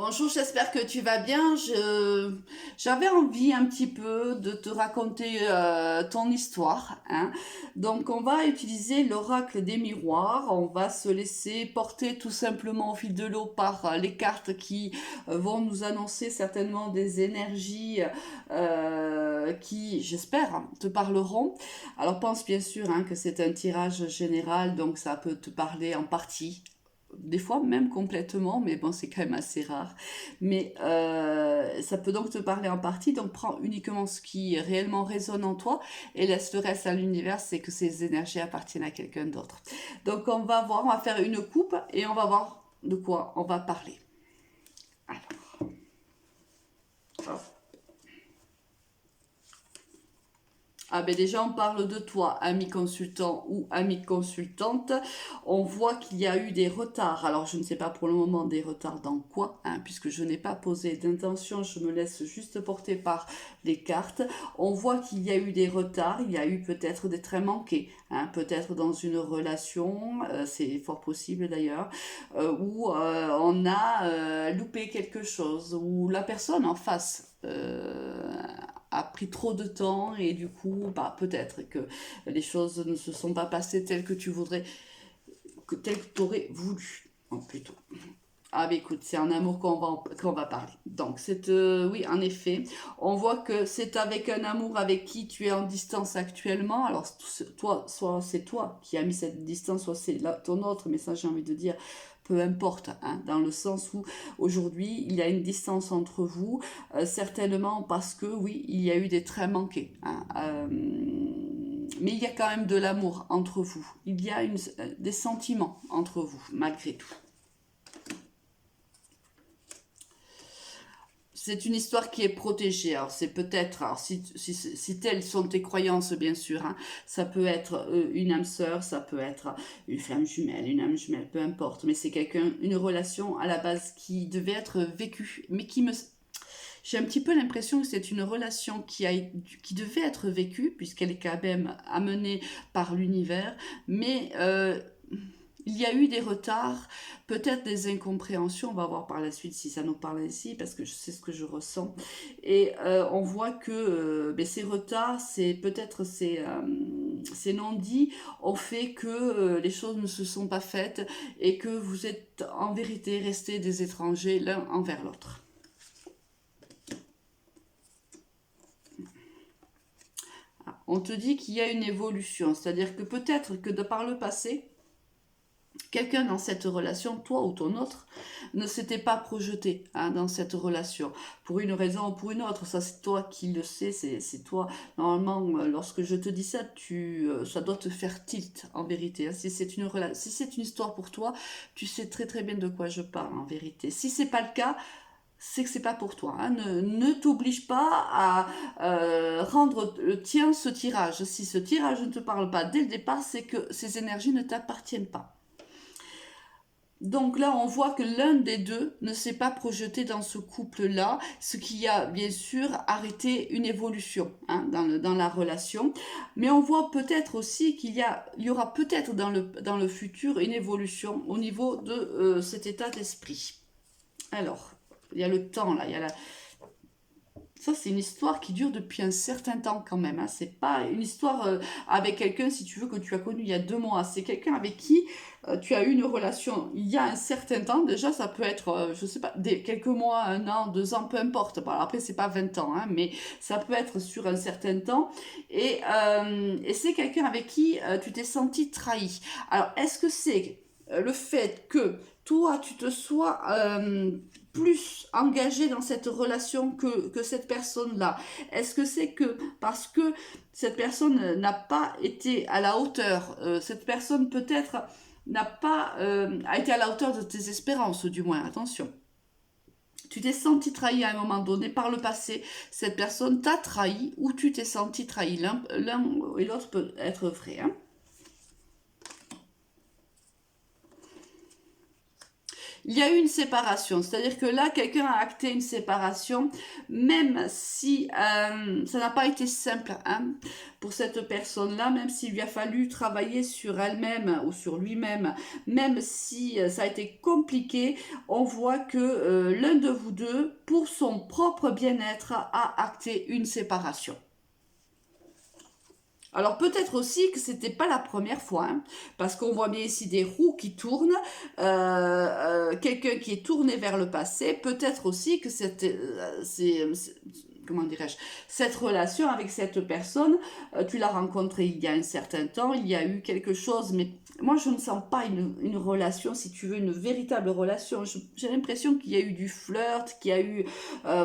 Bonjour, j'espère que tu vas bien. J'avais envie un petit peu de te raconter ton histoire, hein. Donc, on va utiliser l'oracle des miroirs. On va se laisser porter tout simplement au fil de l'eau par les cartes qui vont nous annoncer certainement des énergies qui, j'espère, hein, te parleront. Alors, pense bien sûr hein, que c'est un tirage général, donc ça peut te parler en partie des fois même complètement, mais bon, c'est quand même assez rare. Mais ça peut donc te parler en partie, donc prends uniquement ce qui réellement résonne en toi et laisse le reste à l'univers, c'est que ces énergies appartiennent à quelqu'un d'autre. Donc on va voir, on va faire une coupe et on va voir de quoi on va parler. Alors, ah ben déjà on parle de toi, ami consultant ou amie consultante. On voit qu'il y a eu des retards. Alors je ne sais pas pour le moment des retards dans quoi, hein, puisque je n'ai pas posé d'intention, je me laisse juste porter par les cartes. On voit qu'il y a eu des retards, il y a eu peut-être des trains manqués, hein, peut-être dans une relation, c'est fort possible d'ailleurs, où on a loupé quelque chose, où la personne en face a pris trop de temps et du coup, bah, peut-être que les choses ne se sont pas passées telles que tu voudrais, telles que tu aurais voulu, plutôt. Ah bah écoute, c'est un amour qu'on va parler. Donc c'est oui, en effet, on voit que c'est avec un amour avec qui tu es en distance actuellement. Alors toi, soit c'est toi qui as mis cette distance, soit c'est ton autre, mais ça j'ai envie de dire, peu importe, hein, dans le sens où aujourd'hui il y a une distance entre vous, certainement parce que oui, il y a eu des trains manqués, hein, mais il y a quand même de l'amour entre vous. Il y a des sentiments entre vous, malgré tout. C'est une histoire qui est protégée. Alors, c'est peut-être, alors si telles sont tes croyances, bien sûr, hein, ça peut être une âme sœur, ça peut être une âme jumelle, peu importe. Mais c'est quelqu'un, une relation à la base qui devait être vécue, mais j'ai un petit peu l'impression que c'est une relation qui devait être vécue, puisqu'elle est quand même amenée par l'univers, mais il y a eu des retards, peut-être des incompréhensions, on va voir par la suite si ça nous parle ici, parce que c'est ce que je ressens. Et on voit que ben, ces retards, c'est peut-être ces non-dits ont fait que les choses ne se sont pas faites et que vous êtes en vérité restés des étrangers l'un envers l'autre. On te dit qu'il y a une évolution, c'est-à-dire que peut-être que de par le passé, quelqu'un dans cette relation, toi ou ton autre, ne s'était pas projeté hein, dans cette relation, pour une raison ou pour une autre. Ça, c'est toi qui le sais, c'est toi. Normalement, lorsque je te dis ça, ça doit te faire tilt, en vérité. Hein. Si c'est une histoire pour toi, tu sais très très bien de quoi je parle, en vérité. Si c'est pas le cas, c'est que c'est pas pour toi. Hein. Ne t'oblige pas à rendre le tien ce tirage. Si ce tirage ne te parle pas dès le départ, c'est que ces énergies ne t'appartiennent pas. Donc là, on voit que l'un des deux ne s'est pas projeté dans ce couple-là, ce qui a bien sûr arrêté une évolution hein, dans la relation. Mais on voit peut-être aussi il y aura peut-être dans le futur une évolution au niveau de cet état d'esprit. Alors, il y a le temps là, il y a la, ça, c'est une histoire qui dure depuis un certain temps quand même. Hein. C'est pas une histoire avec quelqu'un, si tu veux, que tu as connu il y a 2 mois. C'est quelqu'un avec qui tu as eu une relation il y a un certain temps. Déjà, ça peut être, je sais pas, quelques mois, 1 an, 2 ans, peu importe. Bon, après, c'est pas 20 ans, hein, mais ça peut être sur un certain temps. Et c'est quelqu'un avec qui tu t'es senti trahi. Alors, est-ce que c'est le fait que toi, tu te sois plus engagé dans cette relation que cette personne-là? Est-ce que c'est que parce que cette personne n'a pas été à la hauteur, cette personne peut-être n'a pas a été à la hauteur de tes espérances, du moins, attention. Tu t'es senti trahi à un moment donné par le passé, cette personne t'a trahi ou tu t'es senti trahi. L'un et l'autre peut être vrai. Hein. Il y a eu une séparation, c'est-à-dire que là, quelqu'un a acté une séparation, même si ça n'a pas été simple hein, pour cette personne-là, même s'il lui a fallu travailler sur elle-même ou sur lui-même, même si ça a été compliqué, on voit que l'un de vous deux, pour son propre bien-être, a acté une séparation. Alors peut-être aussi que c'était pas la première fois, hein, parce qu'on voit bien ici des roues qui tournent, quelqu'un qui est tourné vers le passé, peut-être aussi que comment dirais-je, cette relation avec cette personne, tu l'as rencontrée il y a un certain temps, il y a eu quelque chose, mais moi je ne sens pas une relation, si tu veux, une véritable relation. J'ai l'impression qu'il y a eu du flirt, qu'il y a eu,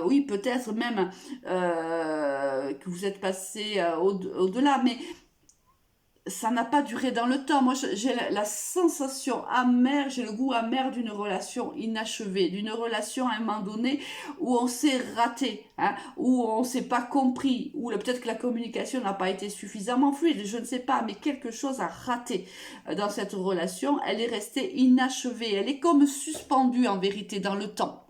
oui peut-être même que vous êtes passé au-delà, mais ça n'a pas duré dans le temps. Moi, j'ai la sensation amère, j'ai le goût amer d'une relation inachevée, d'une relation à un moment donné où on s'est raté, hein, où on s'est pas compris, où peut-être que la communication n'a pas été suffisamment fluide, je ne sais pas, mais quelque chose a raté dans cette relation. Elle est restée inachevée, elle est comme suspendue en vérité dans le temps.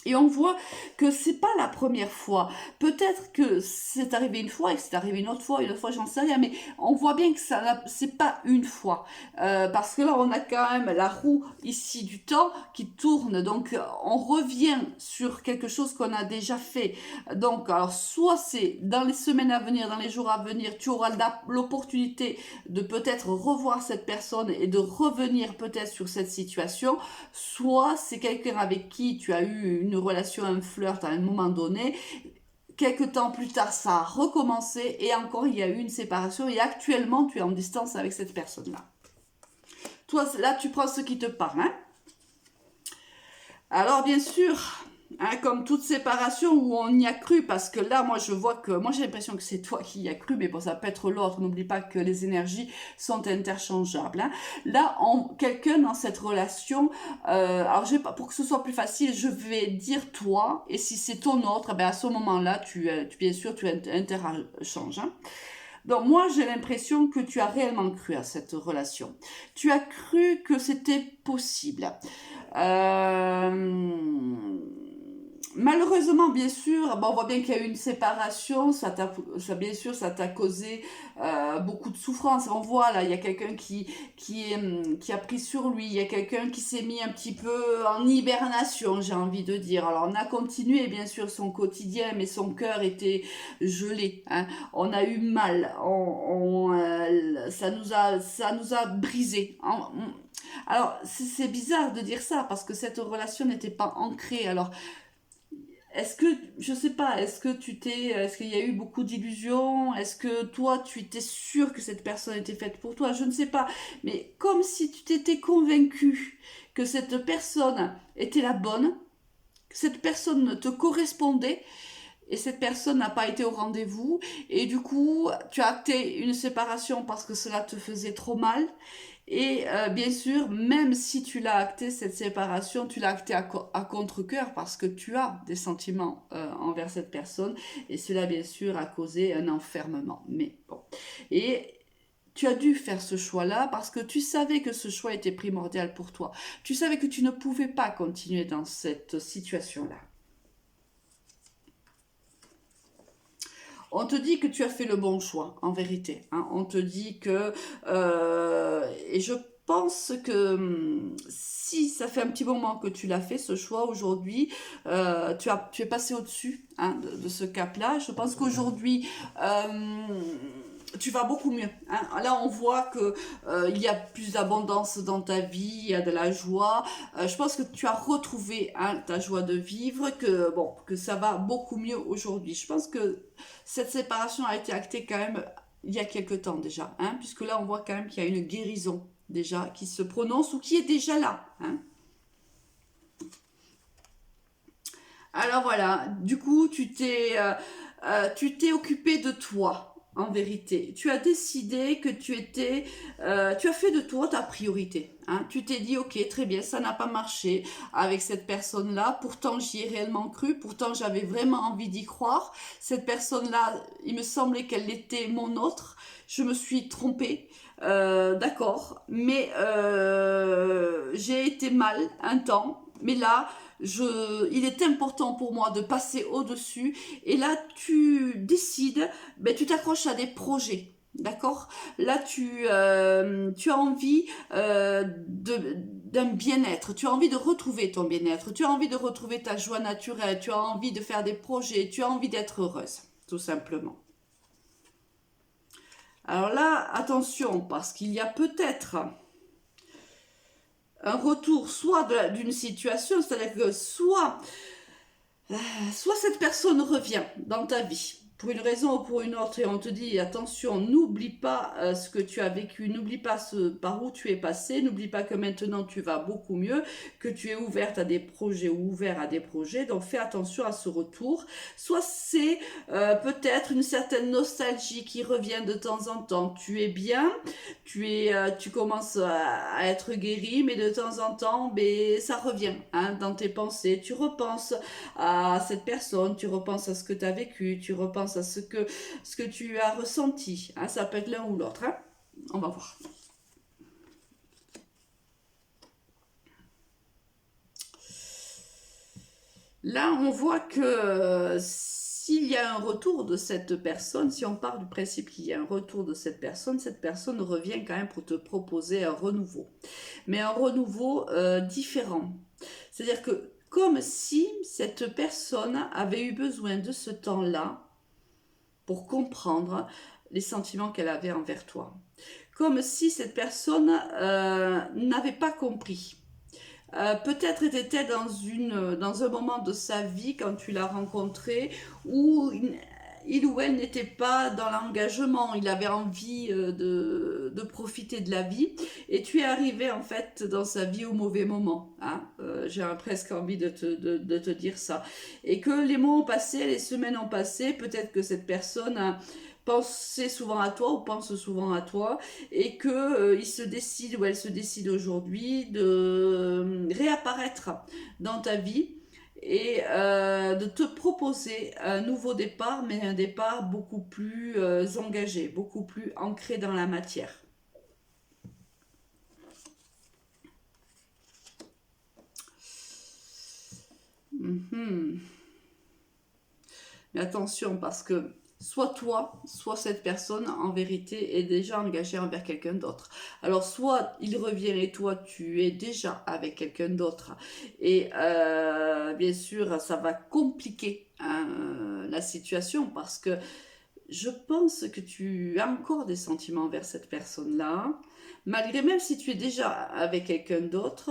Et on voit que c'est pas la première fois. Peut-être que c'est arrivé une fois et que c'est arrivé une autre fois j'en sais rien, mais on voit bien que c'est pas une fois. Parce que là on a quand même la roue ici du temps qui tourne, donc on revient sur quelque chose qu'on a déjà fait. Donc alors soit c'est dans les semaines à venir, dans les jours à venir, tu auras l'opportunité de peut-être revoir cette personne et de revenir peut-être sur cette situation, soit c'est quelqu'un avec qui tu as eu une relation, un flirt à un moment donné, quelques temps plus tard ça a recommencé et encore il y a eu une séparation et actuellement tu es en distance avec cette personne-là. Toi là tu prends ce qui te parle. Hein. Alors bien sûr, hein, comme toute séparation où on y a cru, parce que là moi je vois que, moi j'ai l'impression que c'est toi qui y as cru, mais bon ça peut être l'autre, n'oublie pas que les énergies sont interchangeables. Hein. Là, quelqu'un dans cette relation, alors pour que ce soit plus facile, je vais dire toi, et si c'est ton autre, ben à ce moment-là, bien sûr tu interchanges. Hein. Donc moi j'ai l'impression que tu as réellement cru à cette relation. Tu as cru que c'était possible. Malheureusement, bien sûr, on voit bien qu'il y a eu une séparation, bien sûr, ça t'a causé beaucoup de souffrance. On voit là, il y a quelqu'un qui a pris sur lui, il y a quelqu'un qui s'est mis un petit peu en hibernation, j'ai envie de dire. Alors, on a continué, bien sûr, son quotidien, mais son cœur était gelé. Hein. On a eu mal, ça nous a brisé. Alors, c'est bizarre de dire ça, parce que cette relation n'était pas ancrée. Alors, est-ce que, je sais pas, est-ce qu'il y a eu beaucoup d'illusions? Est-ce que toi, tu étais sûr que cette personne était faite pour toi? Je ne sais pas. Mais comme si tu t'étais convaincu que cette personne était la bonne, que cette personne te correspondait, et cette personne n'a pas été au rendez-vous, et du coup, tu as acté une séparation parce que cela te faisait trop mal. Et bien sûr, même si tu l'as acté, cette séparation, tu l'as acté à contre-cœur parce que tu as des sentiments envers cette personne. Et cela, bien sûr, a causé un enfermement. Mais bon. Et tu as dû faire ce choix-là parce que tu savais que ce choix était primordial pour toi. Tu savais que tu ne pouvais pas continuer dans cette situation-là. On te dit que tu as fait le bon choix, en vérité. Hein. On te dit que... et je pense que si ça fait un petit moment que tu l'as fait, ce choix, aujourd'hui, tu es passé au-dessus hein, de ce cap-là. Je pense qu'aujourd'hui... tu vas beaucoup mieux. Hein. Là, on voit que il y a plus d'abondance dans ta vie, il y a de la joie. Je pense que tu as retrouvé hein, ta joie de vivre, que ça va beaucoup mieux aujourd'hui. Je pense que cette séparation a été actée quand même il y a quelque temps déjà, hein, puisque là, on voit quand même qu'il y a une guérison déjà qui se prononce ou qui est déjà là. Hein. Alors voilà, du coup, tu t'es occupé de toi. En vérité, tu as décidé que tu as fait de toi ta priorité. Hein. Tu t'es dit, ok, très bien, ça n'a pas marché avec cette personne-là. Pourtant, j'y ai réellement cru. Pourtant, j'avais vraiment envie d'y croire. Cette personne-là, il me semblait qu'elle était mon autre. Je me suis trompée. d'accord, mais j'ai été mal un temps, mais là, il est important pour moi de passer au-dessus, et là, tu décides, ben, tu t'accroches à des projets. D'accord. Là, tu as envie d'un bien-être, tu as envie de retrouver ton bien-être, tu as envie de retrouver ta joie naturelle, tu as envie de faire des projets, tu as envie d'être heureuse, tout simplement. Alors là, attention, parce qu'il y a peut-être un retour soit d'une situation, c'est-à-dire que soit cette personne revient dans ta vie pour une raison ou pour une autre et on te dit attention, n'oublie pas ce que tu as vécu, n'oublie pas par où tu es passé, n'oublie pas que maintenant tu vas beaucoup mieux, que tu es ouverte à des projets ou ouvert à des projets, donc fais attention à ce retour. Soit c'est peut-être une certaine nostalgie qui revient de temps en temps, tu es bien, tu commences à être guéri, mais de temps en temps, ben, ça revient hein, dans tes pensées, tu repenses à cette personne, tu repenses à ce que tu as vécu, tu repenses à ce que tu as ressenti. Hein, ça peut être l'un ou l'autre. Hein. On va voir. Là, on voit que s'il y a un retour de cette personne, si on part du principe qu'il y a un retour de cette personne revient quand même pour te proposer un renouveau. Mais un renouveau différent. C'est-à-dire que comme si cette personne avait eu besoin de ce temps-là pour comprendre les sentiments qu'elle avait envers toi. Comme si cette personne n'avait pas compris. Peut-être était-elle dans un moment de sa vie quand tu l'as rencontré où il ou elle n'était pas dans l'engagement, il avait envie de profiter de la vie et tu es arrivé en fait dans sa vie au mauvais moment. Hein. J'ai presque envie de te dire ça. Et que les mois ont passé, les semaines ont passé, peut-être que cette personne a pensé souvent à toi ou pense souvent à toi et que il se décide ou elle se décide aujourd'hui de réapparaître dans ta vie et de te proposer un nouveau départ, mais un départ beaucoup plus engagé, beaucoup plus ancré dans la matière. Mhm. Mais attention, parce que soit toi, soit cette personne, en vérité, est déjà engagée envers quelqu'un d'autre. Alors, soit il revient et toi, tu es déjà avec quelqu'un d'autre. Et bien sûr, ça va compliquer hein, la situation parce que je pense que tu as encore des sentiments envers cette personne-là. Malgré même si tu es déjà avec quelqu'un d'autre,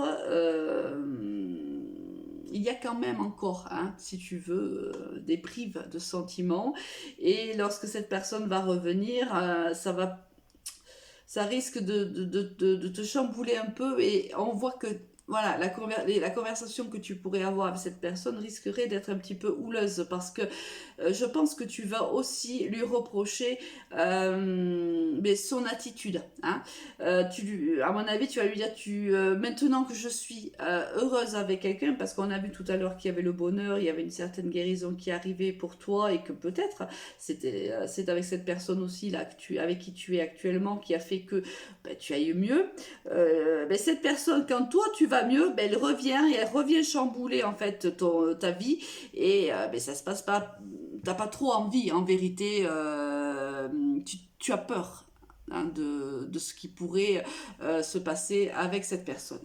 il y a quand même encore, hein, si tu veux, des prives de sentiments. Et lorsque cette personne va revenir, ça risque de te chambouler un peu. Et on voit que voilà, la conversation que tu pourrais avoir avec cette personne risquerait d'être un petit peu houleuse parce que je pense que tu vas aussi lui reprocher mais son attitude. Hein. À mon avis, tu vas lui dire maintenant que je suis heureuse avec quelqu'un, parce qu'on a vu tout à l'heure qu'il y avait le bonheur, il y avait une certaine guérison qui arrivait pour toi et que peut-être c'est avec cette personne aussi là avec qui tu es actuellement qui a fait que ben, tu ailles mieux. Ben, cette personne, quand toi tu vas mieux, ben, elle revient chambouler en fait ta vie et ben, ça se passe pas t'as pas trop envie, en vérité, tu as peur hein, de ce qui pourrait se passer avec cette personne.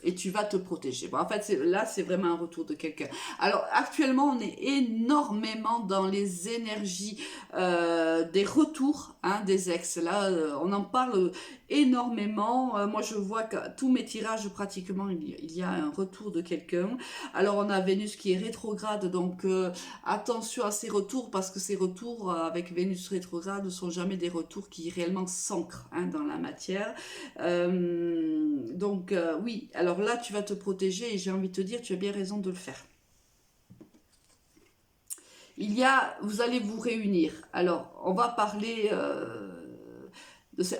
Et tu vas te protéger. Bon, en fait, là, c'est vraiment un retour de quelqu'un. Alors, actuellement, on est énormément dans les énergies des retours hein, des ex. Là, on en parle énormément. Moi, je vois que tous mes tirages, pratiquement, il y a un retour de quelqu'un. Alors, on a Vénus qui est rétrograde, donc attention à ces retours, parce que ces retours avec Vénus rétrograde ne sont jamais des retours qui réellement s'ancrent hein, dans la matière. Donc, oui, alors là, tu vas te protéger et j'ai envie de te dire, tu as bien raison de le faire. Vous allez vous réunir. Alors, on va parler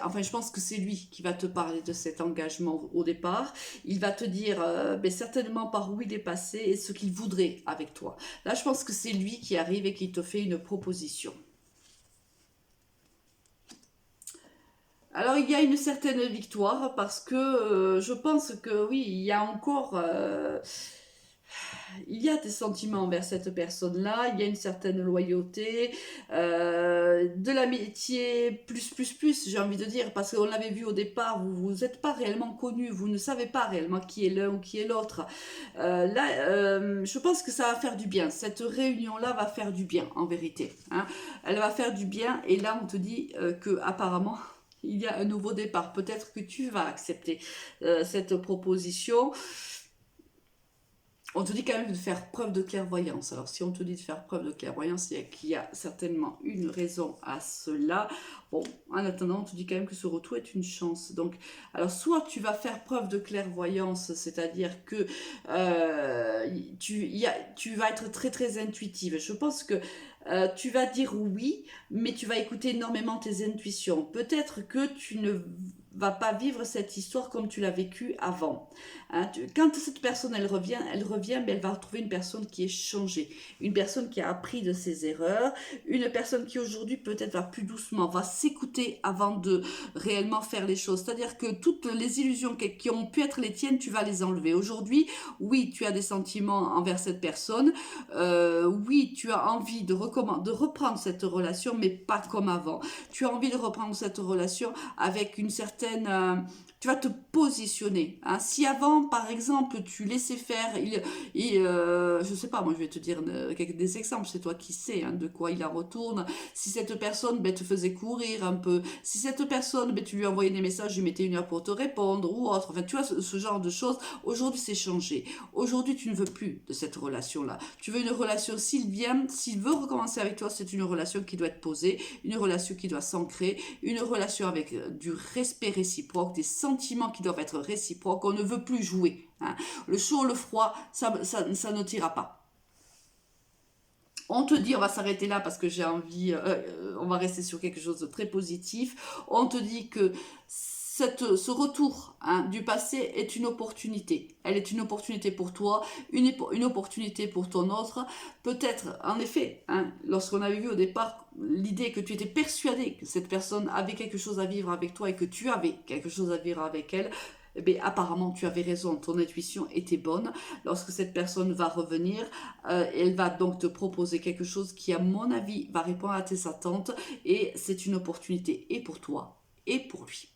enfin, je pense que c'est lui qui va te parler de cet engagement au départ. Il va te dire ben, certainement par où il est passé et ce qu'il voudrait avec toi. Là, je pense que c'est lui qui arrive et qui te fait une proposition. Alors il y a une certaine victoire parce que je pense que oui, il y a encore il y a des sentiments envers cette personne-là, il y a une certaine loyauté, de l'amitié, plus, j'ai envie de dire, parce qu'on l'avait vu au départ, vous n'êtes pas réellement connus, vous ne savez pas réellement qui est l'un ou qui est l'autre. Là, je pense que ça va faire du bien. Cette réunion-là va faire du bien, en vérité. Hein. Elle va faire du bien, et là, on te dit que apparemment, il y a un nouveau départ. Peut-être que tu vas accepter cette proposition. On te dit quand même de faire preuve de clairvoyance. Alors, si on te dit de faire preuve de clairvoyance, c'est qu'il y a certainement une raison à cela. Bon, en attendant, on te dit quand même que ce retour est une chance. Donc, alors, soit tu vas faire preuve de clairvoyance, c'est-à-dire que tu vas être très très intuitive. Je pense que tu vas dire oui, mais tu vas écouter énormément tes intuitions. Peut-être que tu ne vas pas vivre cette histoire comme tu l'as vécue avant. Hein, quand cette personne elle revient, mais elle va retrouver une personne qui est changée, une personne qui a appris de ses erreurs, une personne qui aujourd'hui peut-être va plus doucement, va s'écouter avant de réellement faire les choses. C'est-à-dire que toutes les illusions qui ont pu être les tiennes, tu vas les enlever. Aujourd'hui, oui, tu as des sentiments envers cette personne, oui, tu as envie de reprendre cette relation, mais pas comme avant. Tu as envie de reprendre cette relation avec une certaine tu vas te positionner. Hein. Si avant, par exemple, tu laissais faire, je sais pas, moi je vais te dire des exemples, c'est toi qui sais hein, de quoi il en retourne. Si cette personne te faisait courir un peu, si cette personne, tu lui envoyais des messages, lui mettais une heure pour te répondre ou autre, enfin tu vois, ce genre de choses, aujourd'hui c'est changé. Aujourd'hui tu ne veux plus de cette relation-là. Tu veux une relation, s'il veut recommencer avec toi, c'est une relation qui doit être posée, une relation qui doit s'ancrer, une relation avec du respect réciproque, des sentiments qui doivent être réciproques. On ne veut plus jouer. Hein. Le chaud, le froid, ça ne t'ira pas. On te dit, on va s'arrêter là parce que j'ai envie, on va rester sur quelque chose de très positif. On te dit que ce retour hein, du passé est une opportunité. Elle est une opportunité pour toi, une opportunité pour ton autre. Peut-être, en effet, hein, lorsqu'on avait vu au départ l'idée que tu étais persuadé que cette personne avait quelque chose à vivre avec toi et que tu avais quelque chose à vivre avec elle, eh bien, apparemment tu avais raison, ton intuition était bonne. Lorsque cette personne va revenir, elle va donc te proposer quelque chose qui, à mon avis, va répondre à tes attentes et c'est une opportunité et pour toi et pour lui.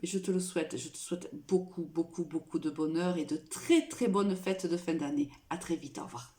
Et je te le souhaite, je te souhaite beaucoup, beaucoup, beaucoup de bonheur et de très, très bonnes fêtes de fin d'année. À très vite, au revoir.